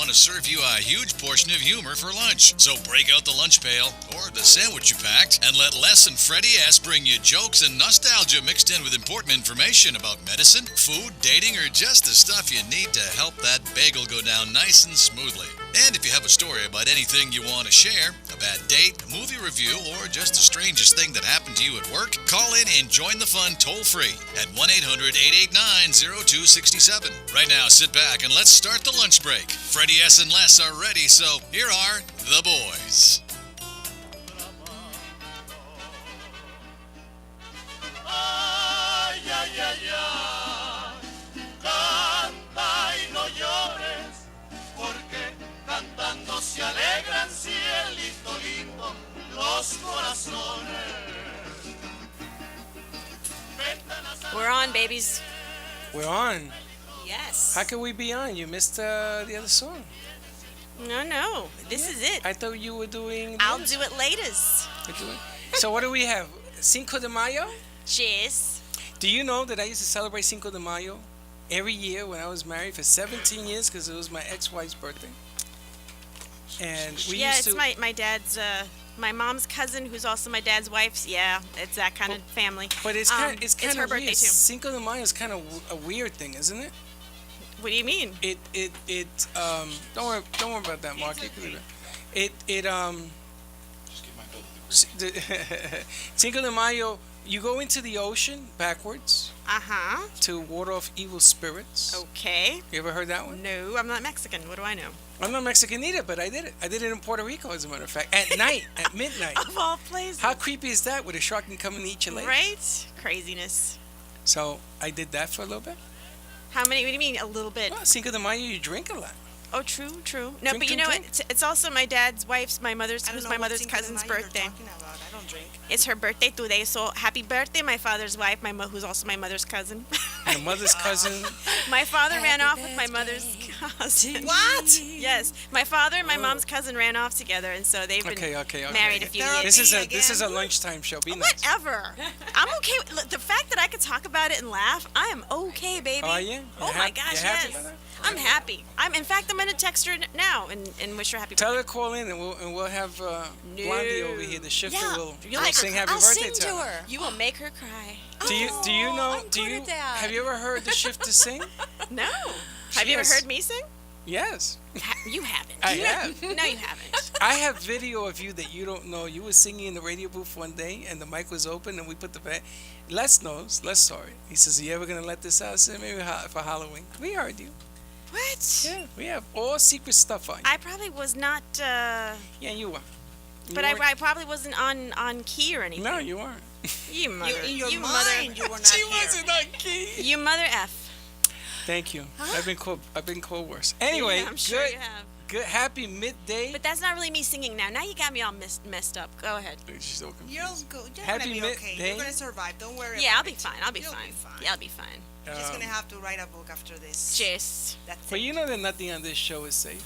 want to serve you a huge portion of humor for lunch. So break out the lunch pail or the sandwich you packed and let Les and Freddie S bring you jokes and nostalgia mixed in with important information about medicine, food, dating, or just the stuff you need to help that bagel go down nice and smoothly. And if you have a story about anything you want to share, a bad date, a movie review, or just the strangest thing that happened to you at work, call in and join the fun toll-free at 1-800-889-0267. Right now, sit back and let's start the lunch break. Freddie S. and Les are ready, so here are the boys. Ay, ay, ay, ay, canta y no llores, porque cantando se alegran cielito lindo los corazones. We're on, babies. We're on. Yes. How can we be on? You missed the other song. No. This is it. I thought you were doing. I'll do it later. So what do we have? Cinco de Mayo? Cheers. Do you know that I used to celebrate Cinco de Mayo every year when I was married for 17 years because it was my ex-wife's birthday? And we used to. It's my dad's, my mom's cousin, who's also my dad's wife's. Yeah, it's that kind of family. But it's kind it's of her birthday weird. too. Cinco de Mayo is kind of a weird thing, isn't it? What do you mean? Don't worry about that, Mark. You can leave it. Cinco de Mayo, you go into the ocean backwards to ward off evil spirits. Okay. You ever heard that one? No, I'm not Mexican. What do I know? I'm not Mexican either, but I did it. I did it in Puerto Rico, as a matter of fact, at night, at midnight. Of all places. How creepy is that? Where the shark can come and eat your legs? Right? Craziness. So I did that for a little bit. How many? What do you mean a little bit? Well, Cinco de Mayo, you drink a lot. Oh, true. No, Drink, but you drink, know, drink. it's also my dad's wife's, my mother's cousin's birthday. I don't drink. It's her birthday today, so happy birthday, my father's wife, who's also my mother's cousin. My mother's cousin. My father ran off with my mother's cousin. What? Yes, my father and my mom's cousin ran off together, and so they've been Okay. married a few years. This is a lunchtime show. Be nice. Whatever. I'm okay. Look, the fact that I could talk about it and laugh, I am okay, baby. Are you? Oh my gosh, you happy yes. about that? I'm happy. In fact, I'm gonna text her now and wish her happy Tell birthday. her to call in and we'll have Blondie over here. The shifter will I'll sing happy I'll birthday sing to her. You will make her cry. Do you know? I'm good at that. Have you ever heard the shifter sing? No. Have you ever Yes. heard me sing? Yes, You haven't. I have. No, you haven't. I have video of you that you don't know. You were singing in the radio booth one day, and the mic was open, and we put the Les knows. Les saw it. He says, "Are you ever gonna let this out?" I said, "Maybe for Halloween." We heard you. What? Yeah, we have all secret stuff on you. I probably was not, Yeah, you were. but I probably wasn't on key or anything. No, you weren't. You mother. In your you mind, mother. you were not She here. wasn't on key. You mother F. Thank you. I've been called worse. Anyway, Yeah, I'm sure good. you have. Good. Happy midday. But that's not really me singing now. Now you got me all messed up. Go ahead. She's so confused. You're good. You're Happy gonna be okay. midday. You're gonna survive. Don't worry. Yeah, about I'll be it. fine. I'll be You'll fine. Be fine. Yeah, I'll be fine. You're just gonna have to write a book after this. Just That's But it. you know that nothing on this show is safe.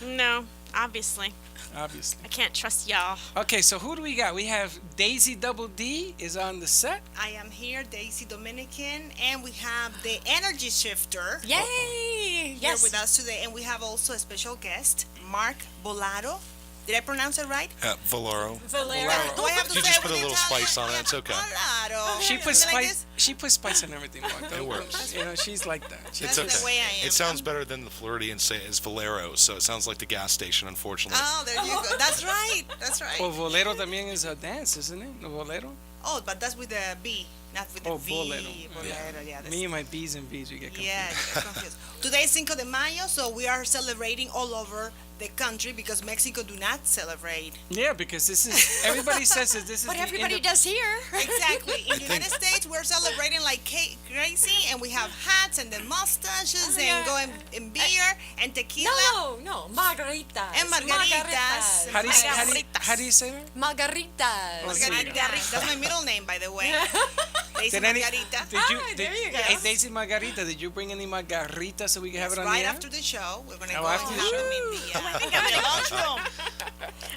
no, obviously. Obviously. I can't trust y'all. Okay, so who do we got? We have Daisy Double D is on the set. I am here, Daisy Dominican, and we have the Energy Shifter Yay! here with us today, and we have also a special guest, Mark Bolaro. Did I pronounce it right? Valero. Valero. Do I have to You say just it put a with little Italian? spice on it, it's okay. Bolaro. She puts Something like spice. this? She puts spice on everything. Mark. It works. You know, she's like that. It's That's okay. the way I am. It sounds better than the Floridian say is Valero, so it sounds like the gas station, unfortunately. Oh, there you go. That's right. That's right. Well, bolero también is a dance, isn't it? No bolero. Oh, but that's with the B, not with the Oh, V. bolero. Bolero, yeah. That's Me and my B's and B's, we get confused. yeah, you get confused. Today is Cinco de Mayo, so we are celebrating all over the country because Mexico do not celebrate. Yeah, because this is everybody says that this is But the everybody does here. Exactly. In the United States, we're celebrating like crazy, and we have hats and the mustaches and going in beer and tequila No, margaritas. and margaritas. How do you say that? Margaritas. Margarita. That's my middle name, by the way. Daisy Margarita. Hey, Daisy Margarita, did you bring any margarita so we can have it on Right the air? after the show, we're gonna Oh, go after and the have show? them in the. I think I'm gonna lunchroom.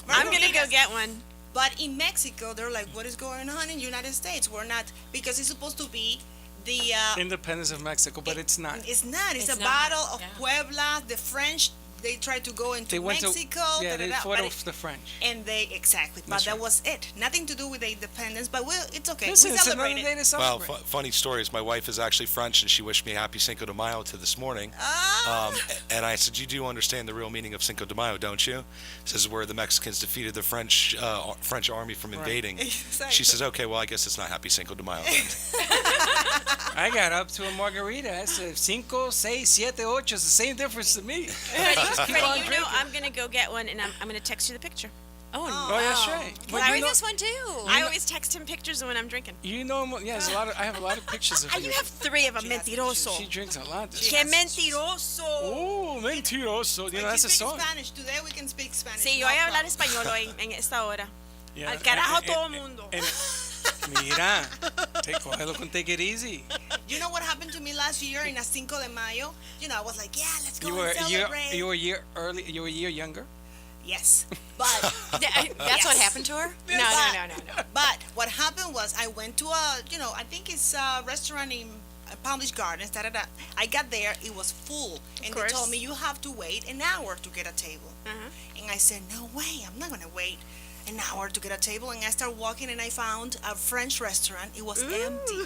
I'm gonna go get one. But in Mexico, they're like, what is going on in the United States? We're not, because it's supposed to be the. Independence of Mexico, but it's not. It's not. It's a It's not, bottle of yeah. Puebla, the French they tried to go into They went Mexico. to, they fought but off the French. and they exactly, but That's that right. was it. Nothing to do with the independence, but it's okay. Listen, We it's another celebrated. day to Well, celebrate. funny story is my wife is actually French, and she wished me happy Cinco de Mayo to this morning. Ah. And I said, "You do understand the real meaning of Cinco de Mayo, don't you?" This is where the Mexicans defeated the French army from invading. Exactly. She says, "Okay, well, I guess it's not happy Cinco de Mayo." Then. I got up to a margarita. I said, 5, 6, 7, 8. It's the same difference to me. Freddie, you know I'm gonna go get one, and I'm gonna text you the picture. Oh, Oh, that's no. right. Can But I you bring know, this one too? I always text him pictures of when I'm drinking. you know, there's I have a lot of pictures of You have 3 of them, She has mentiroso. She drinks a lot. Que mentiroso. Oh, mentiroso. You know, that's a speak song. Spanish. Today we can speak Spanish. Sí, yo no voy a hablar problem. español hoy, en esta hora. Yeah. Al carajo todo el mundo. Mira, cógelo con take it easy. You know what happened to me last year in a Cinco de Mayo? You know, I was like, yeah, let's go You were and celebrate. you were a year early. You were a year younger. Yes, but That's what Yes. happened to her? No. But what happened was I went to a, I think it's a restaurant in Palm Beach Gardens. I got there, it was full, and they course. told me you have to wait an hour to get a table. And I said, no way, I'm not gonna wait an hour to get a table. And I started walking, and I found a French restaurant. It was empty.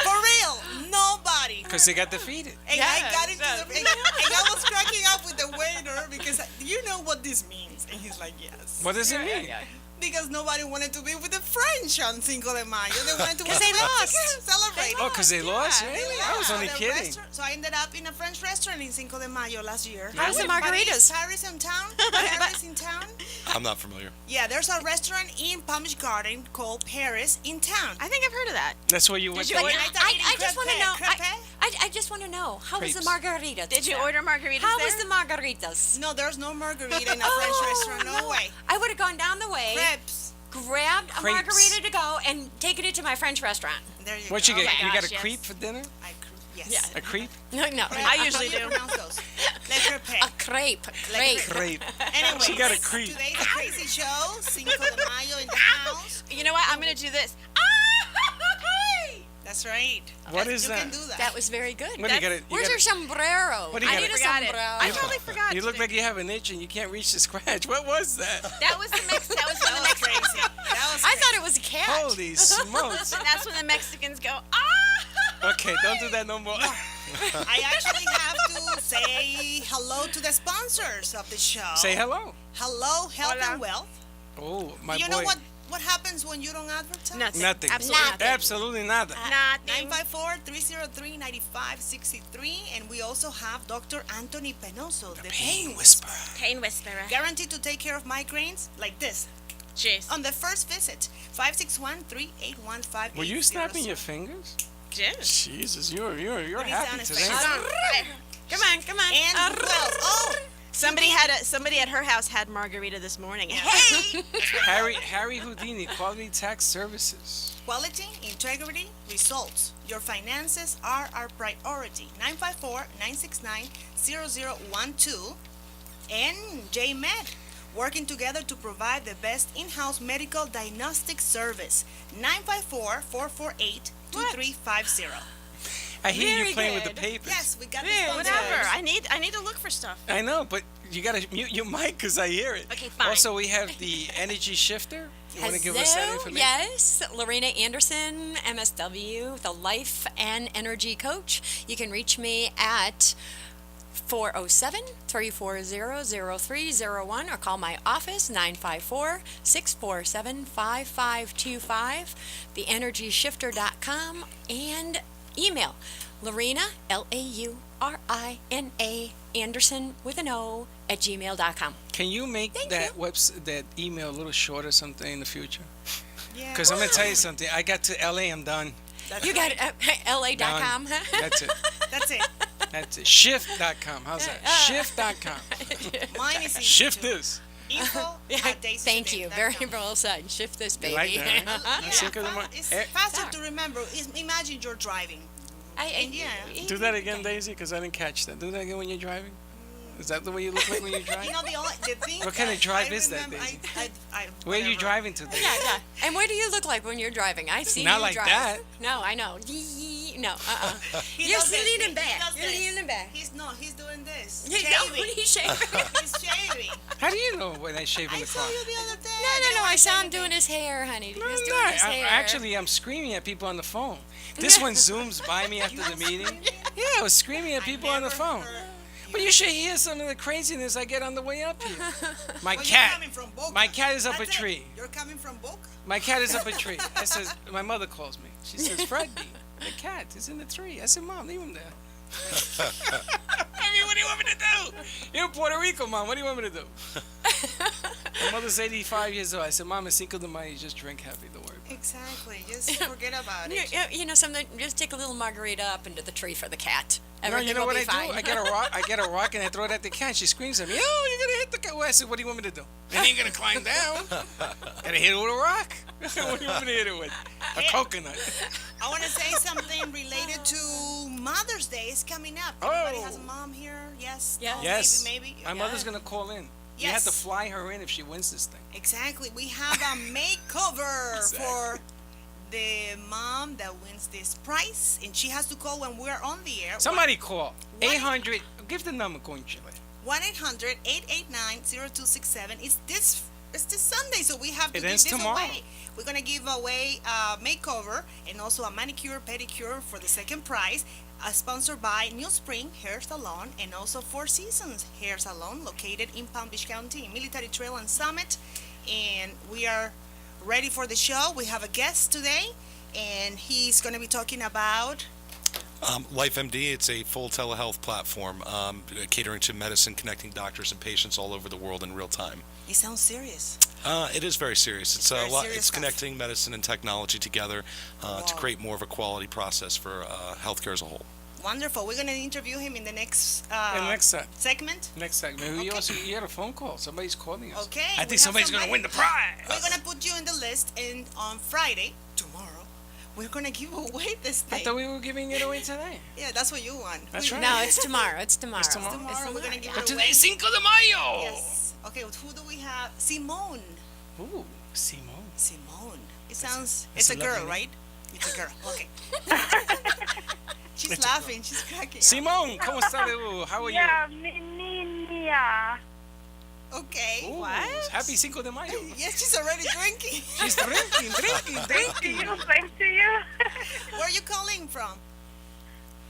For real, nobody. Because they got defeated. And I got into Yeah, and I was cracking up with the waiter because you know what this means. And he's like, yes. What does it mean? Because nobody wanted to be with the French on Cinco de Mayo. They wanted to Because they lost. celebrate. Oh, because they lost? Yeah, Really? Yeah, I was only the kidding. So I ended up in a French restaurant in Cinco de Mayo last year. How's the margaritas? Paris in town. Paris in town. I'm not familiar. Yeah, there's a restaurant in Palm Beach Garden called Paris in town. I think I've heard of that. That's where you went. you to. But order- I just want to know. Crepe? I just want to know. How was the Crepes. margarita? Did you order margaritas How there? was the margaritas? No, there's no margarita in a French restaurant. No way. I would have gone down the way, Crepes. grabbed a Crepes. margarita to go, and taken it to my French restaurant. There you What go. you get? my You got gosh, a yes. crepe for dinner? Yes. A crepe? No. I usually How do. you pronounce those? Le crepe. A crepe. Crepe. Crepe. Anyway, She got a creep. Today's a crazy show. Cinco de Mayo in the house. You know what? I'm gonna do this. That's right. What is You that? can do that. That was very good. What do you got? You Where's got your sombrero? What do you I got? need a Forgot it. sombrero. I totally forgot. You look today. like you have an itch and you can't reach the scratch. What was that? That was the That was when That the was Mexicans. crazy. That was I crazy. thought it was a cat. Holy smokes. That's when the Mexicans go. Okay, don't do that no more. I actually have to say hello to the sponsors of the show. Say hello. Hello, Health Hola. and Wealth. Oh, my you boy. know what happens when you don't advertise? Nothing. Nothing. Absolutely nothing. Absolutely nada. Nothing. 954-303-9563, and we also have Dr. Anthony Penoso, the pain whisperer. Pain whisperer. guaranteed to take care of migraines like this Jeez. on the first visit. 561-381-5800. Were you snapping your fingers? Jeez. Jesus, you're Put his happy sound today. effects. Come on, come on. And who else? Oh, Somebody at her house had margarita this morning. hey! Harry Houdini, Quality Tax Services. Quality, integrity, results. Your finances are our priority. 954-969-0012. And JMed, working together to provide the best in-house medical diagnostic service. 954-448-2350. I hear Very you playing with good. the papers. Yes, we got the Yeah, sponsors. whatever. I need to look for stuff. I know, but you gotta mute your mic because I hear it. Okay, fine. Also, we have the energy shifter. You want to give us that Hello, information? yes, Lorena Anderson, MSW, the Life and Energy Coach. You can reach me at 407-340-0301 or call my office 954-647-5525, theenergyshifter.com, and email Lorena, Laurina, Anderson with an O at gmail.com. Can you make Thank that email a little shorter someday in the future? Yeah. Because I'm gonna tell you something. I got to LA. I'm done. That's You got right. it, LA.com. Done. That's it. That's it. That's it. Shift.com. How's that? Shift.com. Mine is easy Shift too. this. Info@daisy Thank you. Very today.com. well said. Shift this, baby. You like that? Yeah, Cinco de Mayo. it's Eh, faster to remember. Imagine you're driving. Yeah. Do that again, Daisy, because I didn't catch that. Do that again when you're driving. Is that the way you look like when you're driving? You know, the thing. What kind of drive I is that, remember- Daisy? whatever. Where are you driving to? Daisy? Yeah. And what do you look like when you're driving? I see Not you like drive. that. No, I know. No, He You're does this. leaning He back. does You're this. leaning back. He's doing this. No, Shaving. he's shaving. He's shaving. How do you know when I shave in I the saw car? you the other day. No. I saw him doing his hair, honey. No, He's I'm doing not. his hair. I'm screaming at people on the phone. This one zooms by me after the meeting. Yeah, I was screaming at people on the phone. But you should hear some of the craziness I get on the way up here. My Well, cat. You're coming from Boca. My cat is up a That's it. tree. You're coming from Boca? My cat is up a tree. I says, my mother calls me. She says, Freddie, the cat is in the tree. I said, Mom, leave him there. I mean, what do you want me to do? You're in Puerto Rico, Mom. What do you want me to do? My mother's 85 years old. I said, Mom, it's Cinco de Mayo. You just drink heavy. Don't worry about it. Exactly. Just forget about it. Something. Just take a little margarita up into the tree for the cat. No, Everything you know will what be I fine. do? I get a rock and I throw it at the cat. She screams at me, "Oh, you're gonna hit the cat!" Well, I said, "What do you want me to do? It ain't gonna climb down. Gotta hit it with a rock. What do you want me to hit it with? A coconut." I want to say something related to Mother's Day is coming up. Everybody has a mom here? Yes? Yes. No, Yes, Maybe? my mother's gonna call in. You have to Yes. fly her in if she wins this thing. Exactly. We have a makeover for the mom that wins this prize, and she has to call when we're on the air. Somebody call 800. Give the number, Conchile. 1-800-889-0267. It's this Sunday, so we have to It give ends this tomorrow. away. We're gonna give away a makeover and also a manicure, pedicure for the second prize. Sponsored by New Spring Hair Salon and also Four Seasons Hair Salon, located in Palm Beach County, Military Trail and Summit. And we are ready for the show. We have a guest today, and he's going to be talking about. LifeMD, it's a full telehealth platform catering to medicine, connecting doctors and patients all over the world in real time. It sounds serious. It is very serious. It's very a lot. serious It's stuff. connecting medicine and technology together to Wow. create more of a quality process for healthcare as a whole. Wonderful. We're going to interview him in the next And next time. segment. Next segment. Okay. You had a phone call. Somebody's calling us. Okay. I we think have somebody's gonna win the prize. We're going to put you in the list, and on Friday, tomorrow, we're going to give away this I thing. thought we were giving it away today. Yeah, that's what you want. That's right. No, it's tomorrow. It's tomorrow. It's tomorrow. Tomorrow we're going to give But it away. today's Cinco de Mayo. Yes. Okay, who do we have? Simone. Ooh, Simone. Simone. It sounds. It's It's a a girl, lovely right? It's a girl. Okay. She's It's a laughing. She's cracking. up. Simone, ¿cómo está? How are Yeah, Mia. Okay. you? Ooh, What? Happy Cinco de Mayo. Yes, she's already drinking. She's drinking. Thank you. Same to you. Where are you calling from?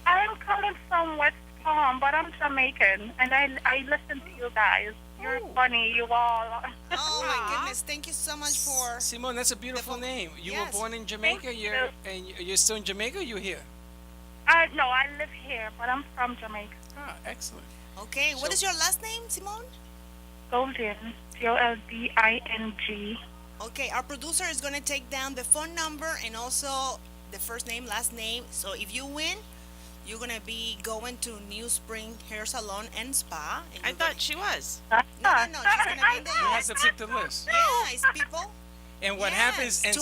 I'm calling from West Palm, but I'm Jamaican, and I listen to you guys. You're funny, you all. Oh my goodness! Thank you so much for. Simone, that's a beautiful name. You Yes. were born in Jamaica. Thank you. You're still in Jamaica. Or you here? No, I live here, but I'm from Jamaica. Ah, excellent. Okay, what is your last name, Simone? Golden, Golding. Okay, our producer is gonna take down the phone number and also the first name, last name. So if you win, you're gonna be going to New Spring Hair Salon and Spa. And I you're thought she was. No, she's gonna be there. You have to pick the list. Yeah, it's people. And what Yes, happens? And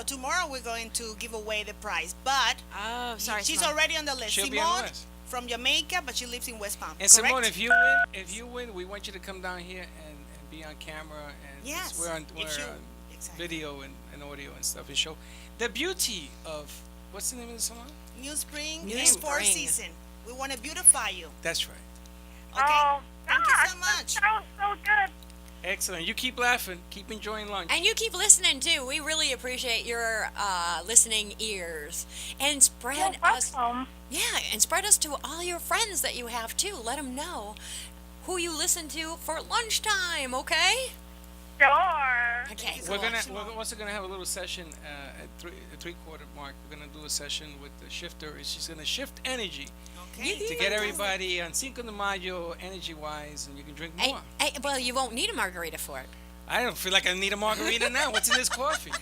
tomorrow we're going to give away the prize, but Oh, sorry. she's Simone. already on the list. She'll be on the Simone list. from Jamaica, but she lives in West Palm. And correct? Simone, if you win, we want you to come down here and be on camera and 'cause Yes, we're on if you- on exactly. video and audio and stuff and show the beauty of what's the name of the salon? New Spring New and Four Spring. Season. We want to beautify you. That's right. Okay. Oh, Thank you gosh, so much. That sounds so good. Excellent. You keep laughing. Keep enjoying lunch. And you keep listening too. We really appreciate your listening ears. And spread You're us. welcome. Yeah, and spread us to all your friends that you have too. Let them know who you listen to for lunchtime. Okay. Sure. Okay. so We're gonna. much, We're Simone. also gonna have a little session at three-quarter mark. We're gonna do a session with the shifter. She's gonna shift energy Okay. to get everybody on Cinco de Mayo energy-wise, and you can drink more. Well, you won't need a margarita for it. I don't feel like I need a margarita now. What's in this coffee?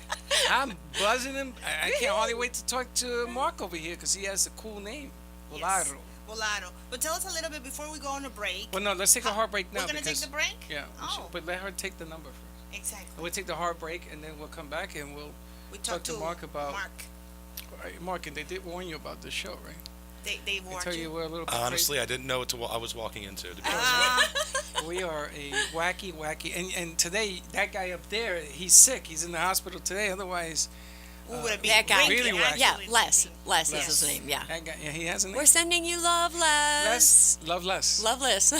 I'm buzzing him. I can't hardly wait to talk to Mark over here because he has a cool name, Yes. Bolaro. Bolaro. But tell us a little bit before we go on a break. Well, no, let's take a hard break now. We're gonna take because, the break. Yeah, we should, Oh, but let her take the number first. exactly. We'll take the hard break and then we'll come back and we'll. We talk talked to Mark about- Mark. Mark, and they did warn you about this show, right? They They warned tell you you. we're a little bit Honestly, I didn't know what I was walking into. To be honest. Ah, We are a wacky, and today that guy up there, he's sick. He's in the hospital today. Otherwise, Who would it be? That guy. Really wacky. Yeah, actually Les. something. Les is Yes. his name, yeah. That guy, yeah, he has a name. We're sending you love, Les. Love less. Love Les.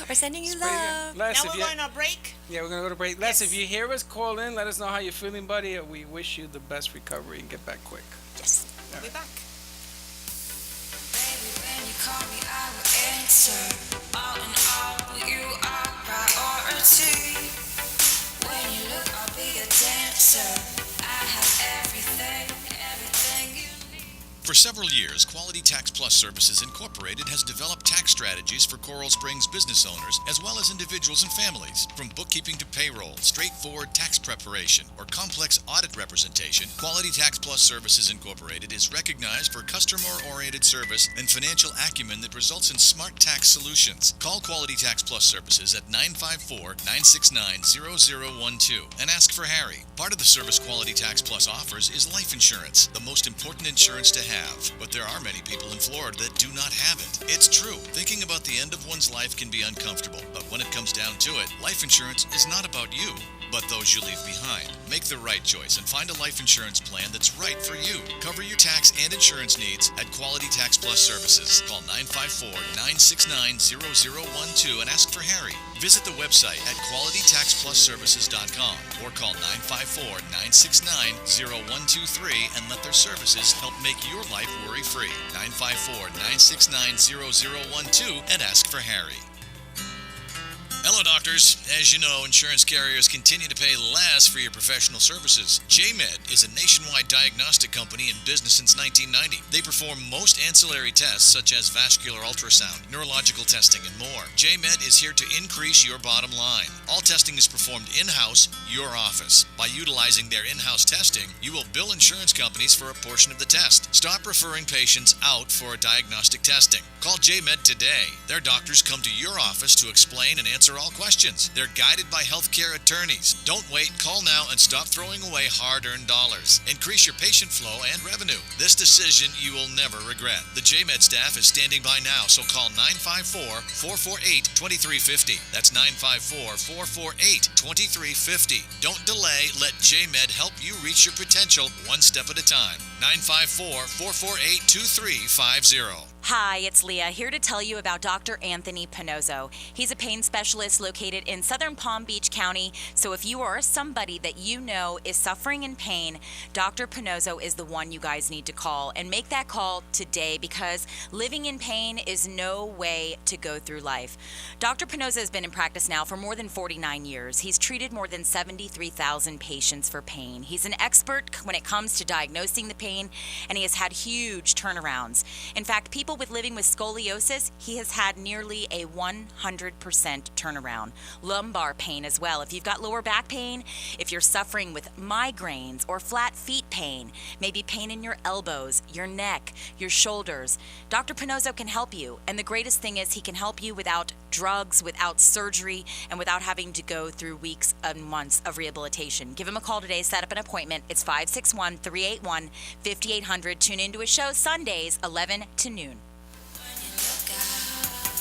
We're sending you Pretty good. love. Les, Now if we're you, going on a break. yeah, we're gonna go to break. Les, Yes. if you hear us, call in. Let us know how you're feeling, buddy. We wish you the best recovery and get back quick. Yes. We'll be back. Baby, when you call me, I will answer. All in all, you are priority. When you look, I'll be a dancer. I have everything, everything you need. For several years, Quality Tax Plus Services Incorporated has developed tax strategies for Coral Springs business owners as well as individuals and families. From bookkeeping to payroll, straightforward tax preparation, or complex audit representation, Quality Tax Plus Services Incorporated is recognized for customer-oriented service and financial acumen that results in smart tax solutions. Call Quality Tax Plus Services at 954-969-0012 and ask for Harry. Part of the service Quality Tax Plus offers is life insurance, the most important insurance to have. But there are many people in Florida that do not have it. It's true. Thinking about the end of one's life can be uncomfortable, but when it comes down to it, life insurance is not about you, but those you leave behind. Make the right choice and find a life insurance plan that's right for you. Cover your tax and insurance needs at Quality Tax Plus Services. Call 954-969-0012 and ask for Harry. Visit the website at qualitytaxplusservices.com or call 954-969-0123 and let their services help make your life worry-free. 954-969-0012 and ask for Harry. Hello, doctors. As you know, insurance carriers continue to pay less for your professional services. JMed is a nationwide diagnostic company in business since 1990. They perform most ancillary tests such as vascular ultrasound, neurological testing, and more. JMed is here to increase your bottom line. All testing is performed in-house, your office. By utilizing their in-house testing, you will bill insurance companies for a portion of the test. Stop referring patients out for diagnostic testing. Call JMed today. Their doctors come to your office to explain and answer all questions. They're guided by healthcare attorneys. Don't wait. Call now and stop throwing away hard-earned dollars. Increase your patient flow and revenue. This decision you will never regret. The JMed staff is standing by now, so call 954-448-2350. That's 954-448-2350. Don't delay. Let JMed help you reach your potential one step at a time. 954-448-2350. Hi, it's Leah, here to tell you about Dr. Anthony Pinozzo. He's a pain specialist located in Southern Palm Beach County, so if you or somebody that you know is suffering in pain, Dr. Pinozzo is the one you guys need to call. And make that call today, because living in pain is no way to go through life. Dr. Pinozzo has been in practice now for more than 49 years. He's treated more than 73,000 patients for pain. He's an expert when it comes to diagnosing the pain, and he has had huge turnarounds. In fact, people with living with scoliosis, he has had nearly a 100% turnaround. Lumbar pain as well. If you've got lower back pain, if you're suffering with migraines or flat feet pain, maybe pain in your elbows, your neck, your shoulders, Dr. Pinozzo can help you. And the greatest thing is he can help you without drugs, without surgery, and without having to go through weeks and months of rehabilitation. Give him a call today. Set up an appointment. It's 561-381-5800. Tune into his show Sundays, 11 to noon.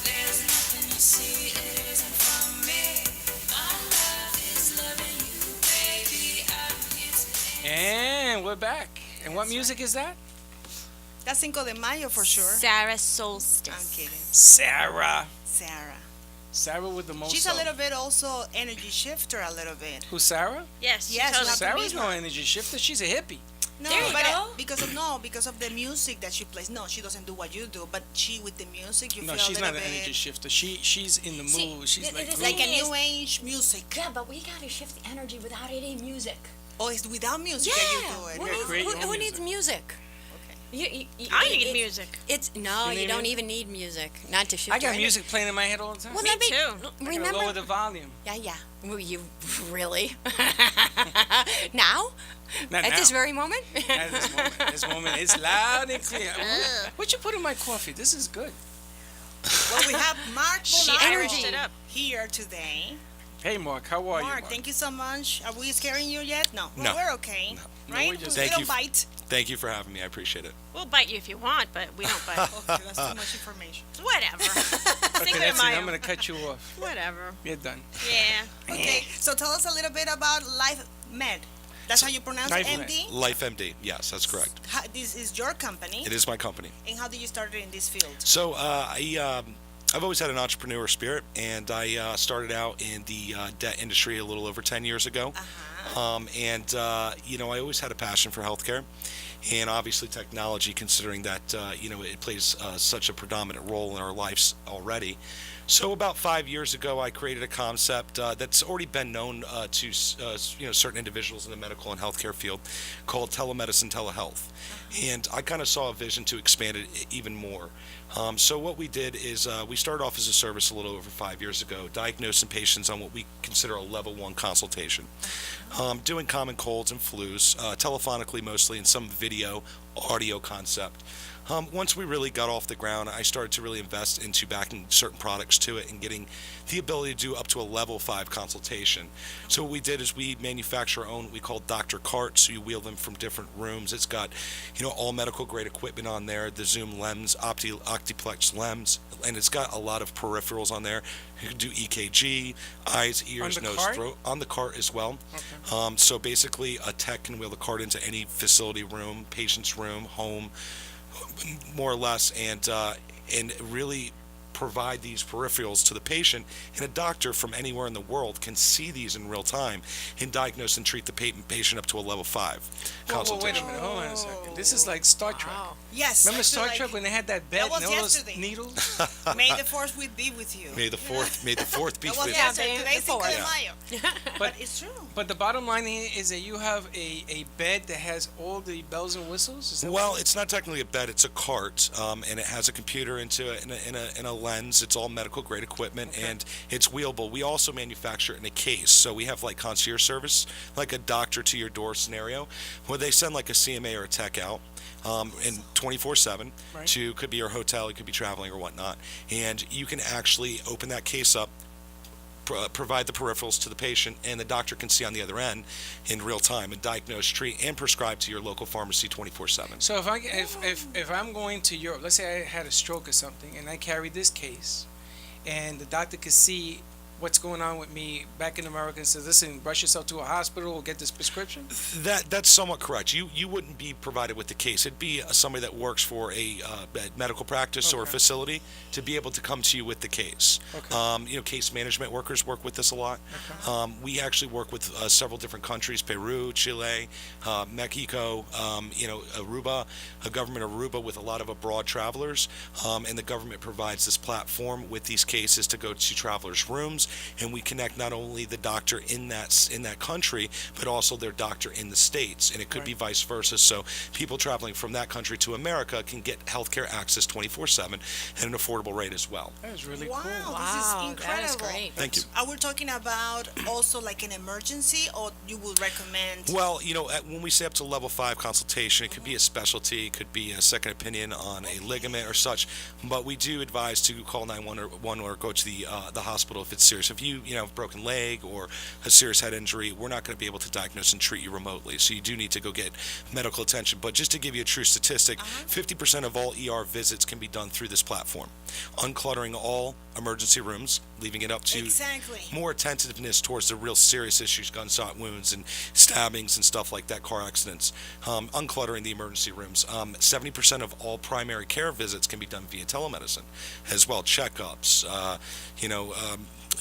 There's nothing you see, it isn't from me. My love is loving you, baby. I'm here today. And we're back. And what music is that? That's Cinco de Mayo for sure. Sarah Solstice. I'm kidding. Sarah. Sarah with the most. She's a little bit also energy shifter a little bit. Who's Sarah? Yes, Yes, totally. you have to Sarah's meet no her. energy shifter. She's a hippie. No, There you but go. because of the music that she plays. No, she doesn't do what you do, but she with the music you No, feel she's a not little an energy bit shifter. She's in the See, mood. She's it- like it is like a Thing is- new age music. Yeah, but we gotta shift the energy without any music. Oh, it's without music Yeah. that you do it. Who, Yeah, needs, create who, your who music. needs music? Okay. I need music. It's no, You you need don't music? even need music. Not to shift. I your got energy. music playing in my head all the time. Well, Me that'd be- too. I gotta Remember? lower the volume. Yeah. Well, you really? Now? Not At now. this very moment? At this moment. This moment is loud and clear. What you put in my coffee? This is good. Well, we have Mark She Bolaro Irished it up. here today. Hey, Mark. How are you, Mark, Mark? thank you so much. Are we scaring you yet? No. No. Well, we're okay. No. Right? we're just- we Thank don't you. bite. Thank you for having me. I appreciate it. We'll bite you if you want, but we don't bite. Okay, that's too much information. Whatever. Okay, Cinco de that's it. Mayo. I'm going to cut you off. Whatever. You're done. Yeah. Okay, so tell us a little bit about Life Med. That's how you pronounce it, Life MD? Life MD. Yes, that's correct. This is your company. It is my company. And how did you start in this field? So I've always had an entrepreneur spirit, and I started out in the debt industry a little over 10 years ago. I always had a passion for healthcare, and obviously technology, considering that it plays such a predominant role in our lives already. So about 5 years ago, I created a concept that's already been known to certain individuals in the medical and healthcare field, called telemedicine telehealth, and I kind of saw a vision to expand it even more. So what we did is we started off as a service a little over 5 years ago, diagnosing patients on what we consider a level 1 consultation, doing common colds and flus, telephonically mostly, and some video, audio concept. Once we really got off the ground, I started to really invest into backing certain products to it and getting the ability to do up to a level 5 consultation. So what we did is we manufacture our own, what we call Dr. Carts. So you wheel them from different rooms. It's got, all medical grade equipment on there, the Zoom lens, Optiplex lens, and it's got a lot of peripherals on there. You can do EKG, eyes, ears, nose, throat, on the cart as well. Okay. So basically a tech can wheel the cart into any facility room, patient's room, home, more or less, and really provide these peripherals to the patient, and a doctor from anywhere in the world can see these in real time and diagnose and treat the patient up to a level 5 consultation. Wait a minute, hold on a second. This is like Star Trek. Yes. Remember Star Trek when they had that belt and all those needles? May the force be with you. May the fourth be with you. Today's Cinco de Mayo. But it's true. But the bottom line is that you have a bed that has all the bells and whistles? Is that well, it's not technically a bed, it's a cart, and it has a computer into it and a lens. It's all medical grade equipment, and it's wheelable. We also manufacture it in a case, so we have like concierge service, like a doctor to your door scenario, where they send like a CMA or a tech out. And 24/7 to, could be your hotel, you could be traveling or whatnot, and you can actually open that case up, provide the peripherals to the patient, and the doctor can see on the other end in real time and diagnose, treat, and prescribe to your local pharmacy 24/7. So if I'm going to Europe, let's say I had a stroke or something, and I carry this case, and the doctor could see what's going on with me back in America and says, listen, rush yourself to a hospital or get this prescription? That's somewhat correct. You wouldn't be provided with the case. It'd be somebody that works for a medical practice or a facility to be able to come to you with the case. Okay. Case management workers work with this a lot. Okay. We actually work with several different countries: Peru, Chile, Mexico, Aruba, a government of Aruba with a lot of abroad travelers, and the government provides this platform with these cases to go to travelers' rooms, and we connect not only the doctor in that country, but also their doctor in the States, and it could be vice versa. So people traveling from that country to America can get healthcare access 24/7 at an affordable rate as well. That is really cool. Wow, this is incredible. That is great. Thank you. Are we talking about also like an emergency, or you would recommend? Well, when we say up to level 5 consultation, it could be a specialty, it could be a second opinion on a ligament or such, but we do advise to call 911 or go to the hospital if it's serious. If you have a broken leg or a serious head injury, we're not going to be able to diagnose and treat you remotely. So you do need to go get medical attention. But just to give you a true statistic, 50% of all ER visits can be done through this platform, uncluttering all emergency rooms, leaving it up to more attentiveness towards the real serious issues, gunshot wounds and stabbings and stuff like that, car accidents, uncluttering the emergency rooms. 70% of all primary care visits can be done via telemedicine as well, checkups,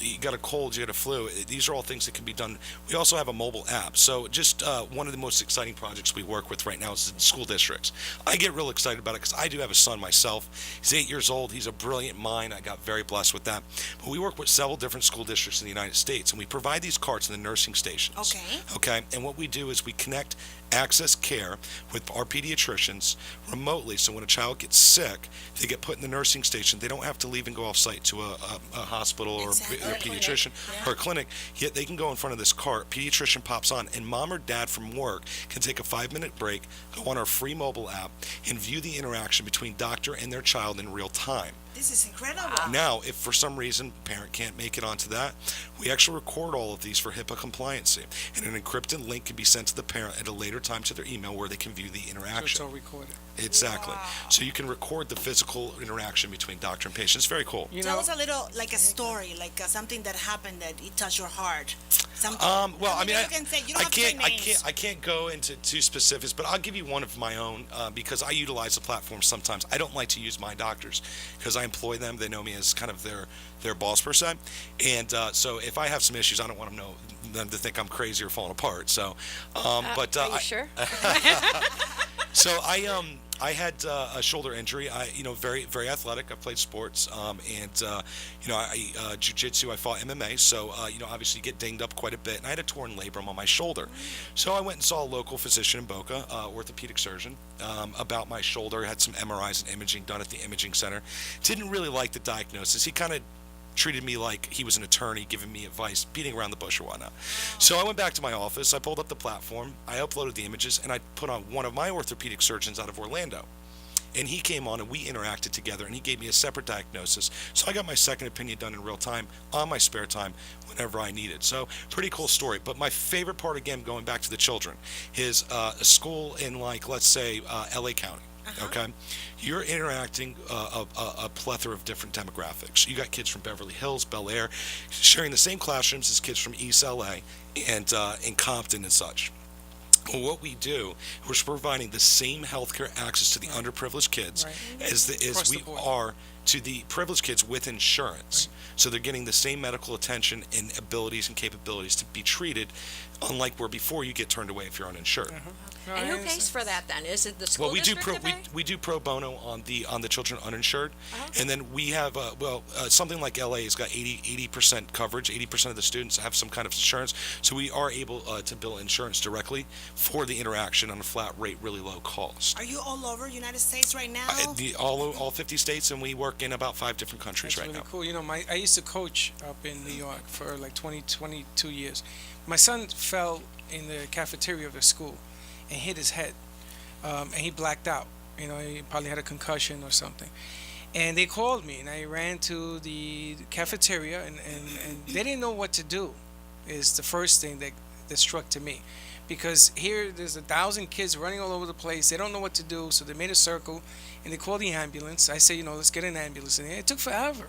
you got a cold, you got a flu. These are all things that can be done. We also have a mobile app. So just one of the most exciting projects we work with right now is the school districts. I get real excited about it because I do have a son myself. He's 8 years old. He's a brilliant mind. I got very blessed with that. But we work with several different school districts in the United States, and we provide these carts in the nursing stations. Okay. And what we do is we connect access care with our pediatricians remotely, so when a child gets sick, they get put in the nursing station. They don't have to leave and go off site to a hospital or a pediatrician or a clinic, yet they can go in front of this cart, pediatrician pops on, and mom or dad from work can take a 5-minute break, go on our free mobile app, and view the interaction between doctor and their child in real time. This is incredible. Now, if for some reason parent can't make it onto that, we actually record all of these for HIPAA compliancy, and an encrypted link can be sent to the parent at a later time to their email where they can view the interaction. So it's all recorded. Exactly. Wow. So you can record the physical interaction between doctor and patient. It's very cool. Tell us a little, like a story, like something that happened that it touched your heart. Something. Well, I mean, you can say, you don't have to say names. I can't go into too specifics, but I'll give you one of my own because I utilize the platform sometimes. I don't like to use my doctors because I employ them. They know me as kind of their boss per se, and so if I have some issues, I don't want them to think I'm crazy or falling apart. So, Are you sure? So I had a shoulder injury. Very very athletic. I played sports, and I jiu-jitsu. I fought MMA. So obviously you get dinged up quite a bit. And I had a torn labrum on my shoulder. So I went and saw a local physician in Boca, orthopedic surgeon, about my shoulder. Had some MRIs and imaging done at the imaging center. Didn't really like the diagnosis. He kind of treated me like he was an attorney giving me advice, beating around the bush or whatnot. So I went back to my office, I pulled up the platform, I uploaded the images, and I put on one of my orthopedic surgeons out of Orlando. And he came on and we interacted together and he gave me a separate diagnosis. So I got my second opinion done in real time on my spare time whenever I needed. So pretty cool story. But my favorite part, again, going back to the children, is a school in let's say, LA County. Okay, you're interacting a plethora of different demographics. You got kids from Beverly Hills, Bel Air, sharing the same classrooms as kids from East LA and in Compton and such. Well, what we do, we're providing the same healthcare access to the underprivileged kids as we are to the privileged kids with insurance. So they're getting the same medical attention and abilities and capabilities to be treated, unlike where before you get turned away if you're uninsured. And who pays for that then? Is it the school Well, we do district we do pro bono on the children uninsured, and then we have something like LA has got 80% coverage. 80% of the students have some kind of insurance, so we are able to bill insurance directly for the interaction on a flat rate, really low cost. Are you all over United States right now? All 50 states, and we work in about 5 different countries That's right really now. cool. I used to coach up in New York for like 22 years. My son fell in the cafeteria of the school and hit his head, and he blacked out. He probably had a concussion or something. And they called me, and I ran to the cafeteria, and they didn't know what to do, is the first thing that struck to me. Because here, there's 1,000 kids running all over the place. They don't know what to do, so they made a circle, and they called the ambulance. I said, let's get an ambulance in here. It took forever.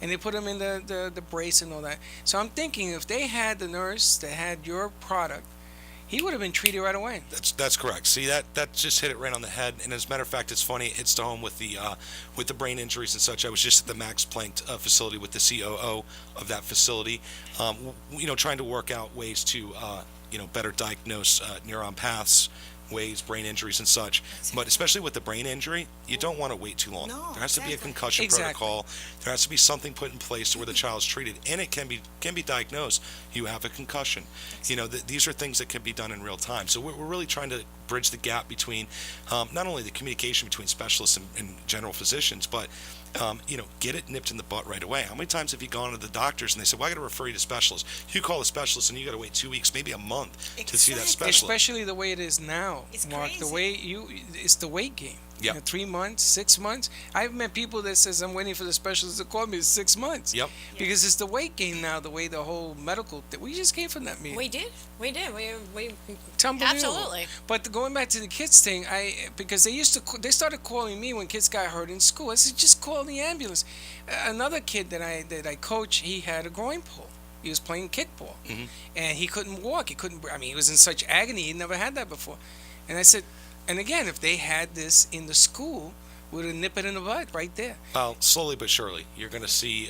And they put them in the brace and all that. So I'm thinking, if they had the nurse that had your product, he would have been treated right away. That's correct. See, that just hit it right on the head. And as a matter of fact, it's funny. It hits to home with the brain injuries and such. I was just at the Max Planck facility with the COO of that facility, trying to work out ways to better diagnose neuron paths, brain injuries and such. But especially with the brain injury, you don't want to wait too long. No, there has to be a concussion protocol. There has to be something put in place where the child's treated, and it can be diagnosed. You have a concussion. These are things that can be done in real time. So we're really trying to bridge the gap between not only the communication between specialists and general physicians, but get it nipped in the butt right away. How many times have you gone to the doctors and they say, well, I got to refer you to specialists? You call a specialist and you got to wait 2 weeks, maybe a month to see that specialist. Especially the way it is now, Mark. Crazy. The way it's the wait game. Yep. 3 months, 6 months. I've met people that says I'm waiting for the specialist to call me. It's 6 months. Yep. Because it's the wait game now. The way the whole medical. We just came from that meeting. We did. We It's unbelievable. absolutely. But going back to the kids thing, because they started calling me when kids got hurt in school. I said, just call the ambulance. Another kid that I coach, he had a groin pull. He was playing kickball, and he couldn't walk. He was in such agony. He never had that before. And I said, and again, if they had this in the school, would have nipped it in the bud right there. Well, slowly but surely, you're going to see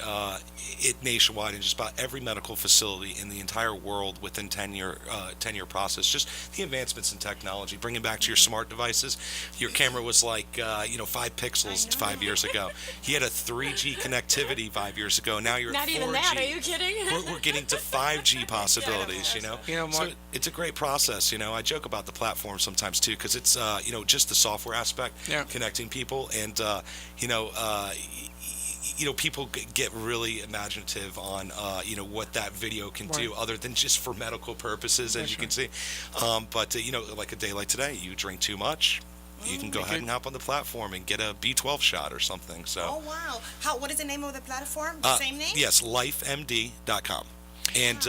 it nationwide in just about every medical facility in the entire world within 10-year process. Just the advancements in technology, bringing back to your smart devices. Your camera was 5 pixels 5 years ago. He had a 3G connectivity 5 years ago. Now you're Not at 4G. even that. Are you kidding? We're getting to 5G possibilities. Mark, So it's a great process. I joke about the platform sometimes too, because it's just the software aspect, connecting people. And people get really imaginative on what that video can do, other than just for medical purposes, as you can see. But like a day like today, you drink too much, you can go ahead and hop on the platform and get a B12 shot or something. So. Oh wow! What is the name of the platform? Same name? Yes, lifemd.com. And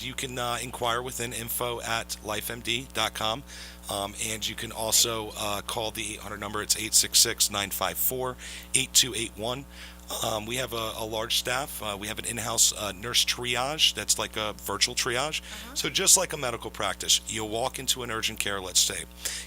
you can inquire within info@lifemd.com. And you can also call the 800 number. It's 866-954-8281. We have a large staff. We have an in-house nurse triage that's like a virtual triage. So just like a medical practice, you walk into an urgent care, let's say.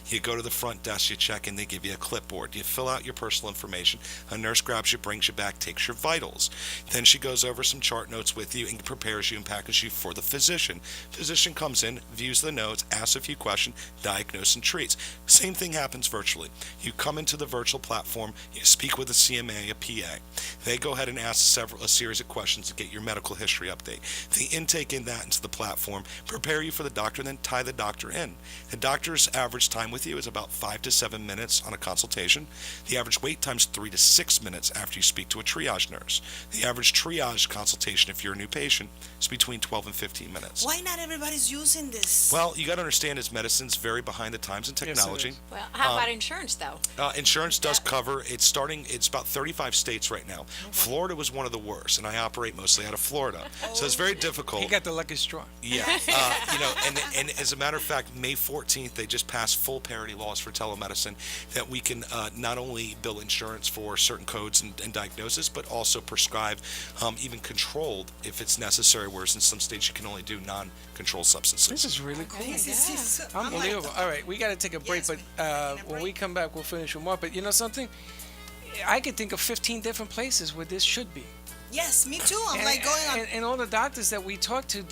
You go to the front desk, you check in, they give you a clipboard. You fill out your personal information. A nurse grabs you, brings you back, takes your vitals. Then she goes over some chart notes with you and prepares you and packages you for the physician. Physician comes in, views the notes, asks a few questions, diagnoses and treats. Same thing happens virtually. You come into the virtual platform, you speak with a CMA, a PA. They go ahead and ask a series of questions to get your medical history update. They intake in that into the platform, prepare you for the doctor, and then tie the doctor in. The doctor's average time with you is about 5 to 7 minutes on a consultation. The average wait time is 3 to 6 minutes after you speak to a triage nurse. The average triage consultation, if you're a new patient, is between 12 and 15 minutes. Why not everybody's using this? Well, you got to understand is medicine's very behind the times in technology. Yes, Well, how about insurance, though? Insurance does cover. It's about 35 states right now. Florida was one of the worst, and I operate mostly out of Florida, so it's very difficult. He got the lucky straw. Yeah, and as a matter of fact, May 14th, they just passed full parity laws for telemedicine that we can not only bill insurance for certain codes and diagnoses, but also prescribe, even controlled if it's necessary, whereas in some states you can only do non-controlled substances. This is really cool. This is Unbelievable. All right, we got to take a break, Yes, but when we come back, we'll finish with more. But you know something? I could think of 15 different places where this should be. Yes, me too. I'm like going on. And all the doctors that we talk to,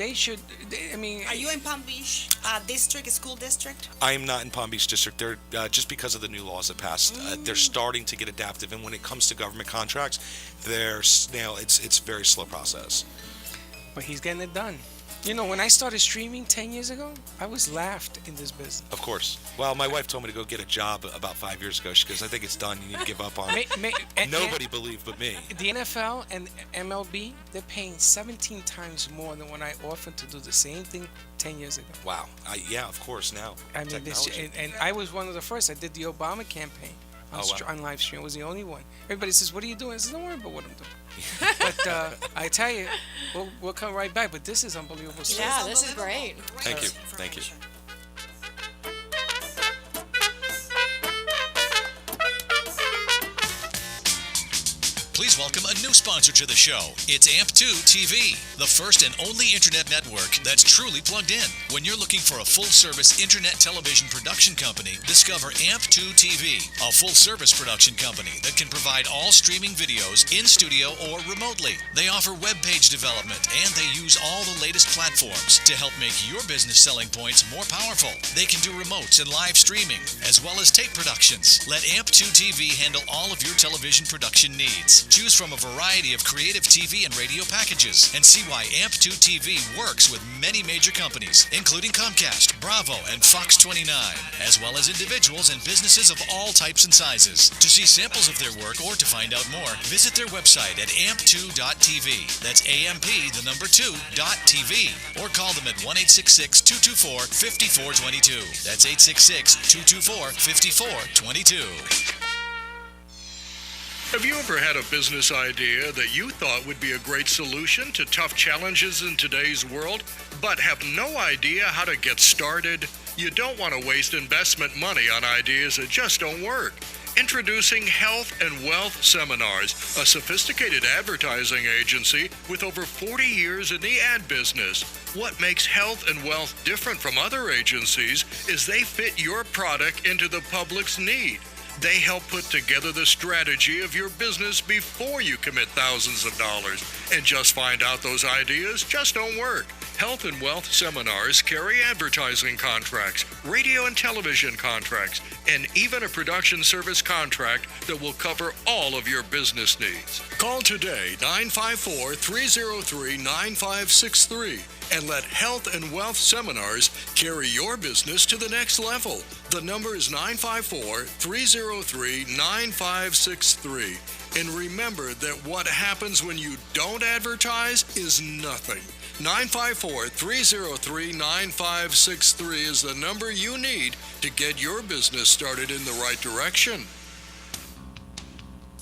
I mean... Are you in Palm Beach district, school district? I am not in Palm Beach District. They're just because of the new laws that passed. They're starting to get adaptive, and when it comes to government contracts, it's a very slow process. But he's getting it done. You know, when I started streaming 10 years ago, I was laughed in this business. Of course. Well, my wife told me to go get a job about 5 years ago. She goes, I think it's done. You need to give up on it. Nobody believed but me. The NFL and MLB, they're paying 17 times more than when I offered to do the same thing 10 years ago. Wow. Yeah, of course, now. I mean, and I was one of the first. I did the Obama campaign on live stream. I was the only one. Everybody says, what are you doing? I said, don't worry about what I'm doing. But I tell you, we'll come right back. But this is unbelievable stuff. Yeah, this is great. Thank you. Thank you. Please welcome a new sponsor to the show. It's AMP2 TV, the first and only internet network that's truly plugged in. When you're looking for a full-service internet television production company, discover AMP2 TV, a full-service production company that can provide all streaming videos in studio or remotely. They offer web page development, and they use all the latest platforms to help make your business selling points more powerful. They can do remotes and live streaming, as well as tape productions. Let AMP2 TV handle all of your television production needs. Choose from a variety of creative TV and radio packages and see why AMP2 TV works with many major companies, including Comcast, Bravo, and Fox 29, as well as individuals and businesses of all types and sizes. To see samples of their work or to find out more, visit their website at amp2.tv. That's AMP2.tv. Or call them at 1-866-224-5422. That's 866-224-5422. Have you ever had a business idea that you thought would be a great solution to tough challenges in today's world, but have no idea how to get started? You don't want to waste investment money on ideas that just don't work. Introducing Health and Wealth Seminars, a sophisticated advertising agency with over 40 years in the ad business. What makes Health and Wealth different from other agencies is they fit your product into the public's need. They help put together the strategy of your business before you commit thousands of dollars. And just find out those ideas just don't work. Health and Wealth Seminars carry advertising contracts, radio and television contracts, and even a production service contract that will cover all of your business needs. Call today 954-303-9563 and let Health and Wealth Seminars carry your business to the next level. The number is 954-303-9563. And remember that what happens when you don't advertise is nothing. 954-303-9563 is the number you need to get your business started in the right direction.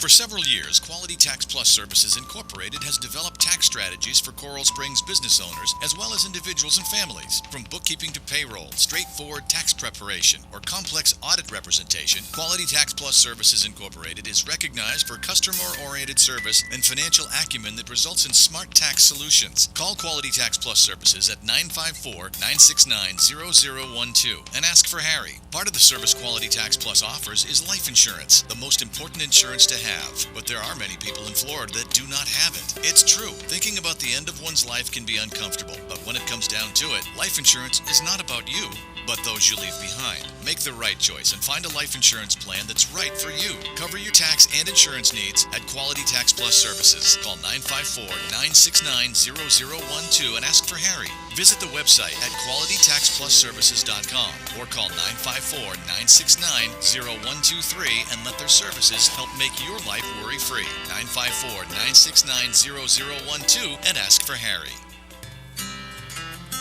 For several years, Quality Tax Plus Services Incorporated has developed tax strategies for Coral Springs business owners as well as individuals and families. From bookkeeping to payroll, straightforward tax preparation, or complex audit representation, Quality Tax Plus Services Incorporated is recognized for customer-oriented service and financial acumen that results in smart tax solutions. Call Quality Tax Plus Services at 954-969-0012 and ask for Harry. Part of the service Quality Tax Plus offers is life insurance, the most important insurance to have. But there are many people in Florida that do not have it. It's true. Thinking about the end of one's life can be uncomfortable, but when it comes down to it, life insurance is not about you, but those you leave behind. Make the right choice and find a life insurance plan that's right for you. Cover your tax and insurance needs at Quality Tax Plus Services. Call 954-969-0012 and ask for Harry. Visit the website at qualitytaxplusservices.com or call 954-969-0123 and let their services help make your life worry-free. 954-969-0012 and ask for Harry.